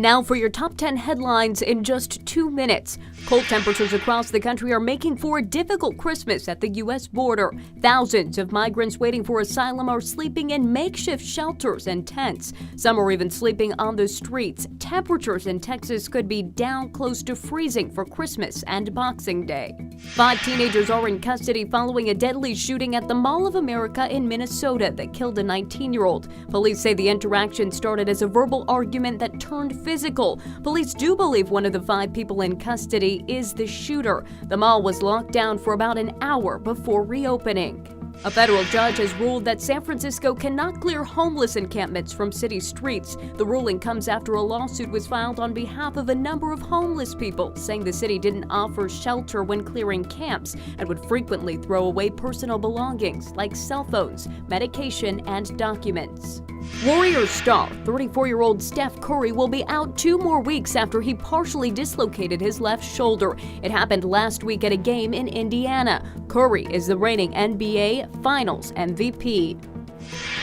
Now for your top 10 headlines in just 2 minutes. Cold temperatures across the country are making for a difficult Christmas at the U.S. border. Thousands of migrants waiting for asylum are sleeping in makeshift shelters and tents. Some are even sleeping on the streets. Temperatures in Texas could be down close to freezing for Christmas and Boxing Day. 5 teenagers are in custody following a deadly shooting at the Mall of America in Minnesota that killed a 19-year-old. Police say the interaction started as a verbal argument that turned physical. Police do believe one of the 5 people in custody is the shooter. The mall was locked down for about an hour before reopening. A federal judge has ruled that San Francisco cannot clear homeless encampments from city streets. The ruling comes after a lawsuit was filed on behalf of a number of homeless people, saying the city didn't offer shelter when clearing camps and would frequently throw away personal belongings like cell phones, medication, and documents. Warriors star 34-year-old Steph will be out 2 more weeks after he partially dislocated his left shoulder. It happened last week at a game in Indiana. Curry is the reigning NBA Finals MVP.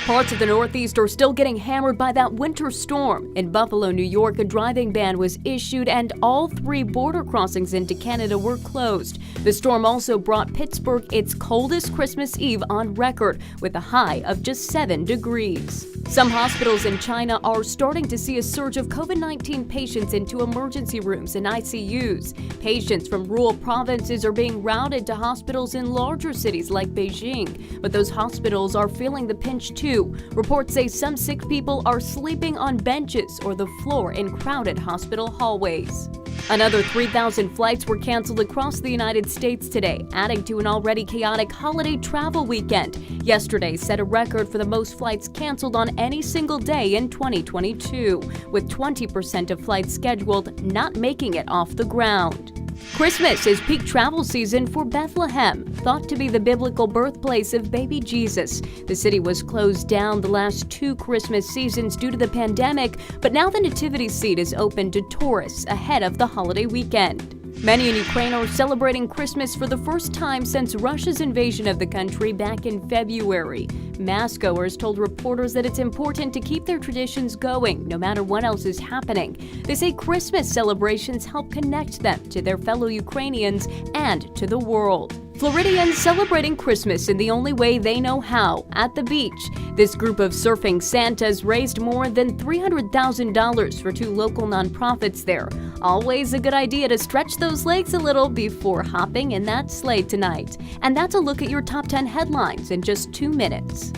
Parts of the Northeast are still getting hammered by that winter storm. In Buffalo, New York, a driving ban was issued and all 3 border crossings into Canada were closed. The storm also brought Pittsburgh its coldest Christmas Eve on record, with a high of just 7 degrees. Some hospitals in China are starting to see a surge of COVID-19 patients into emergency rooms and ICUs. Patients from rural provinces are being routed to hospitals in larger cities like Beijing, but those hospitals are feeling the pinch too. Reports say some sick people are sleeping on benches or the floor in crowded hospital hallways. Another 3,000 flights were canceled across the United States today, adding to an already chaotic holiday travel weekend. Yesterday set a record for the most flights canceled on any single day in 2022, with 20% of flights scheduled not making it off the ground. Christmas is peak travel season for Bethlehem, thought to be the biblical birthplace of baby Jesus. The city was closed down the last 2 Christmas seasons due to the pandemic, but now the nativity scene is open to tourists ahead of the holiday weekend. Many in Ukraine are celebrating Christmas for the first time since Russia's invasion of the country back in February. Mass-goers told reporters that it's important to keep their traditions going, no matter what else is happening. They say Christmas celebrations help connect them to their fellow Ukrainians and to the world. Floridians celebrating Christmas in the only way they know how, at the beach. This group of surfing Santas raised more than $300,000 for 2 local nonprofits there. Always a good idea to stretch those legs a little before hopping in that sleigh tonight. And that's a look at your top 10 headlines in just 2 minutes.